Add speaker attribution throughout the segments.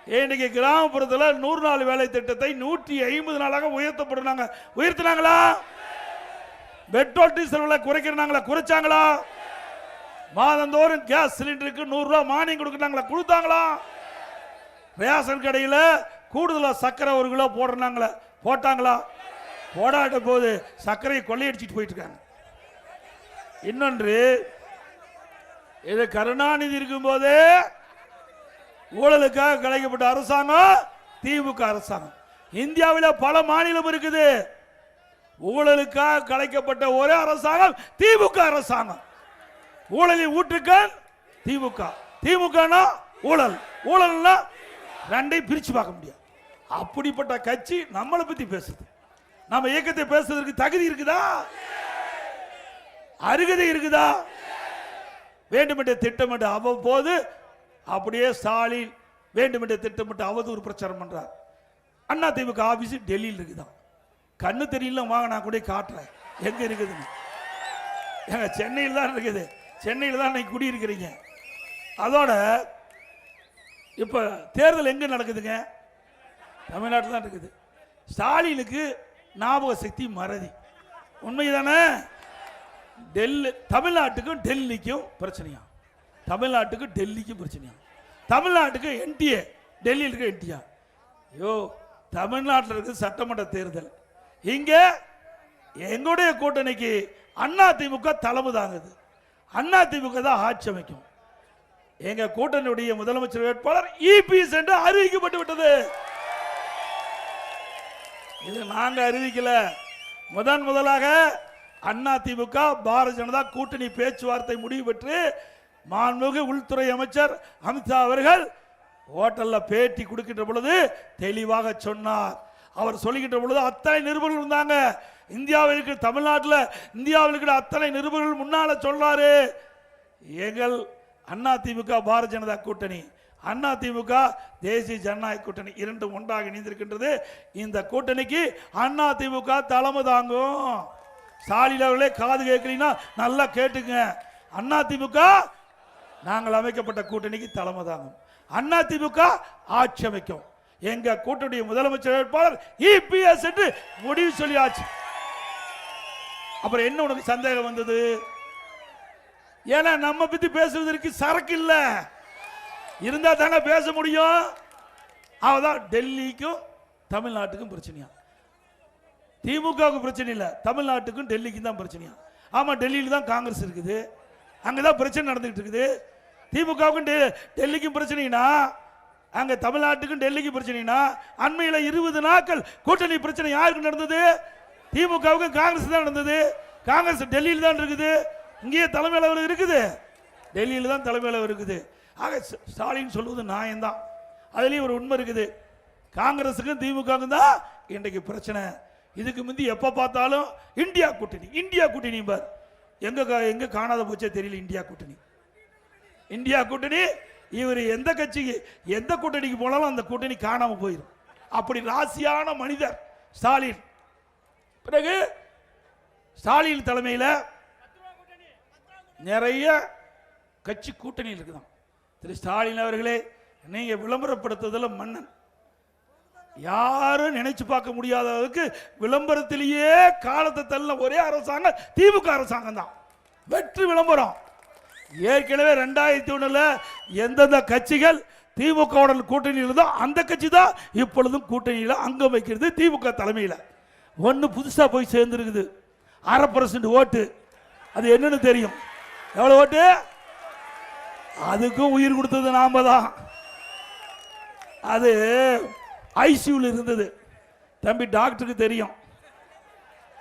Speaker 1: இன்னைக்கு கிராமப்புறத்தில் 100 நாள் வேலை திட்டத்தை 150 நாளாக உயர்த்தப்படுறாங்க. உயர்த்தினாங்களா? பெட்ரோல் டீசல் விலை குறைக்கிறாங்களா? குறைச்சாங்களா? மாதந்தோறும் கேஸ் சிலிண்டருக்கு 100 ரூபாய் மானியம் கொடுக்குறாங்களா? கொடுத்தாங்களா? ரேஷன் கடையில் கூடுதலா சர்க்கரை 1 கிலோ போடுறாங்களா? போட்டாங்களா? போடாட்ட போது சர்க்கரையை கொள்ளையடிச்சிட்டு போயிட்டு இருக்காங்க. இன்னொன்று, இது கருணாநிதி இருக்கும் போதே ஊழலுக்காக கலைக்கப்பட்ட அரசாங்கம் திமுக அரசாங்கம். இந்தியாவில் பல மாநிலம் இருக்குது. ஊழலுக்காக கலைக்கப்பட்ட ஒரே அரசாங்கம் திமுக அரசாங்கம். ஊழலில் ஊற்றுக்கண் திமுக, திமுகனா ஊழல், ஊழல்னா ரெண்டையும் பிரிச்சு பார்க்க முடியாது. அப்படிப்பட்ட கட்சி நம்மளை பத்தி பேசுது. நம்ம இயக்கத்தை பேசுறதுக்கு தகுதி இருக்குதா? அருகதை இருக்குதா? வேண்டுமென்ற திட்டமிட்டு அவ்வப்போது அப்படியே ஸ்டாலின் வேண்டுமென்ற திட்டமிட்டு அவதூறு பிரச்சாரம் பண்றார். அண்ணா திமுக ஆபீஸ் டெல்லியில் இருக்குதான். கண்ணு தெரியல, வாங்க நான் கூட காட்டுறேன் எங்க இருக்குதுன்னு. எங்க சென்னையில் தான் இருக்குது. சென்னையில் தான் இன்னைக்கு குடியிருக்கிறீங்க. அதோட இப்ப தேர்தல் எங்க நடக்குதுங்க? தமிழ்நாட்டில் தான் இருக்குது. ஸ்டாலினுக்கு ஞாபக சக்தி மறதி. உண்மைதானே? டெல்லி தமிழ்நாட்டுக்கும் டெல்லிக்கும் பிரச்சனையா? தமிழ்நாட்டுக்கு டெல்லிக்கும் பிரச்சனையா? தமிழ்நாட்டுக்கு என்டிஏ, டெல்லியில் இருக்க என்டிஏ. ஐயோ, தமிழ்நாட்டில் இருக்க சட்டமன்ற தேர்தல். இங்க எங்களுடைய கூட்டணிக்கு அண்ணா திமுக தலைமை தாங்குது. அண்ணா திமுக தான் ஆட்சி அமைக்கும். எங்க கூட்டணியுடைய முதலமைச்சர் வேட்பாளர் இபிஎஸ் என்று அறிவிக்கப்பட்டு விட்டது. இது நாங்க அறிவிக்கல. முதலாக அண்ணா திமுக பாரதிய ஜனதா கூட்டணி பேச்சுவார்த்தை முடிவு பெற்று மாண்புமிகு உள்துறை அமைச்சர் அமித்ஷா அவர்கள் ஹோட்டல்ல பேட்டி கொடுக்கின்ற பொழுது தெளிவாக சொன்னார். அவர் சொல்லுகின்ற பொழுது அத்தனை நிருபர்கள் இருந்தாங்க. இந்தியாவில் இருக்கிற தமிழ்நாட்டில் இந்தியாவில் இருக்கிற அத்தனை நிருபர்கள் முன்னால சொல்றாரு, எங்கள் அண்ணா திமுக பாரதிய ஜனதா கூட்டணி, அண்ணா திமுக தேசிய ஜனநாயக கூட்டணி இரண்டும் ஒன்றாக இணைந்திருக்கின்றது. இந்த கூட்டணிக்கு அண்ணா திமுக தலைமை தாங்கும். ஸ்டாலின் அவர்களே காது கேட்கலீங்கன்னா நல்லா கேட்டுங்க. அண்ணா திமுக நாங்கள் அமைக்கப்பட்ட கூட்டணிக்கு தலைமை தாங்கும். அண்ணா திமுக ஆட்சி அமைக்கும். எங்க கூட்டணி முதலமைச்சர் வேட்பாளர் இபிஎஸ் என்று முடிவு சொல்லியாச்சு. அப்புறம் என்ன உனக்கு சந்தேகம் வந்தது? ஏன்னா நம்ம பத்தி பேசுவதற்கு சரக்கு இல்ல, இருந்தா தாங்க பேச முடியும். அவதான் டெல்லிக்கும் தமிழ்நாட்டுக்கும் பிரச்சனையா? திமுகவுக்கு பிரச்சனை இல்ல, தமிழ்நாட்டுக்கும் டெல்லிக்கும் தான் பிரச்சனையா? ஆமா, டெல்லியில தான் காங்கிரஸ் இருக்குது, அங்கதான் பிரச்சனை நடந்துகிட்டு இருக்குது. திமுகவுக்கும் டெல்லிக்கும் பிரச்சனைனா, அங்க தமிழ்நாட்டுக்கும் டெல்லிக்கும் பிரச்சனைனா, அண்மையில் 20 நாட்கள் கூட்டணி பிரச்சனை யாருக்கு நடந்தது? திமுகவுக்கும் காங்கிரஸ் தான் நடந்தது. காங்கிரஸ் டெல்லியில் தான் இருக்குது, இங்கேயே தலைமை அலுவலகம் இருக்குது, டெல்லியில் தான் தலைமை அலுவலகம் இருக்குது. ஆக ஸ்டாலின் சொல்வது நியாயம்தான். அதுலேயும் ஒரு உண்மை இருக்குது. காங்கிரஸுக்கும் திமுகவுக்கும் தான் இன்றைக்கு பிரச்சனை. இதுக்கு முந்தி எப்போ பார்த்தாலும் இந்தியா கூட்டணி, இந்தியா கூட்டணி பார், எங்க காணாத போச்சே தெரியல. இந்தியா கூட்டணி, இந்தியா கூட்டணி. இவர் எந்த கட்சிக்கு எந்த கூட்டணிக்கு போனாலும் அந்த கூட்டணி காணாம போயிடும். அப்படி ராசியான மனிதர் ஸ்டாலின். பிறகு ஸ்டாலின் தலைமையில் நிறைய கட்சி கூட்டணி இருக்குதான். திரு ஸ்டாலின் அவர்களே, நீங்க விளம்பரப்படுத்துதல மன்னன். யாரும் நினைச்சு பார்க்க முடியாத அளவுக்கு விளம்பரத்திலேயே காலத்தை தள்ள ஒரே அரசாங்கம் திமுக அரசாங்கம் தான். வெற்றி விளம்பரம். ஏற்கனவே 2001 எந்தெந்த கட்சிகள் திமுக கூட்டணியில் இருந்தோ அந்த கட்சி தான் இப்பொழுதும் கூட்டணியில் அங்கம் வைக்கிறது திமுக தலைமையில். ஒன்று புதுசா போய் சேர்ந்துருக்குது, 1/2% ஓட்டு. அது என்னன்னு தெரியும்? எவ்வளவு ஓட்டு? அதுக்கும் உயிர் கொடுத்தது நாம தான். அது ஐசியூல இருந்தது. தம்பி டாக்டருக்கு தெரியும்.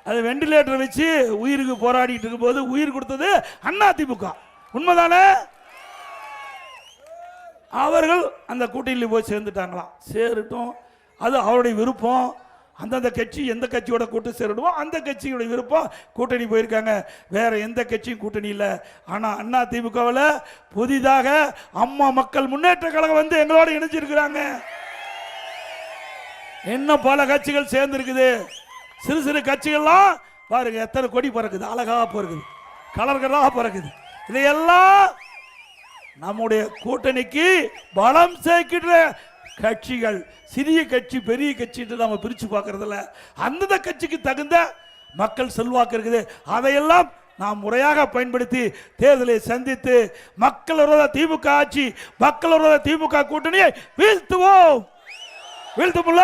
Speaker 1: அது வெண்டிலேட்டர் வச்சு உயிருக்கு போராடிட்டு இருக்கும் போது உயிர் கொடுத்தது அண்ணா திமுக. உண்மைதானே? அவர்கள் அந்த கூட்டணியில் போய் சேர்ந்துட்டாங்களாம். சேரட்டும், அது அவருடைய விருப்பம். அந்தந்த கட்சி எந்த கட்சியோட கூட்டு சேரணுமோ அந்த கட்சியோட விருப்பம். கூட்டணி போயிருக்காங்க, வேற எந்த கட்சியும் கூட்டணி இல்லை. ஆனால் அண்ணா திமுகவில் புதிதாக அம்மா மக்கள் முன்னேற்ற கழகம் வந்து எங்களோட இணைஞ்சிருக்கிறாங்க. இன்னும் பல கட்சிகள் சேர்ந்துருக்குது. சிறு சிறு கட்சிகள்லாம் பாருங்க, எத்தனை கொடி பறக்குது, அழகா பறக்குது, கலர்களா பறக்குது. இதையெல்லாம் நம்முடைய கூட்டணிக்கு பலம் சேர்க்கின்ற கட்சிகள் சிறிய கட்சி பெரிய கட்சின்னு நம்ம பிரிச்சு பார்க்கறதில்ல. அந்தந்த கட்சிக்கு தகுந்த மக்கள் செல்வாக்கு இருக்குது. அதையெல்லாம் நாம் முறையாக பயன்படுத்தி தேர்தலை சந்தித்து மக்கள் விரோத திமுக ஆட்சி, மக்கள் விரோத திமுக கூட்டணியை வீழ்த்துவோம். வீழ்த்துமுல்ல.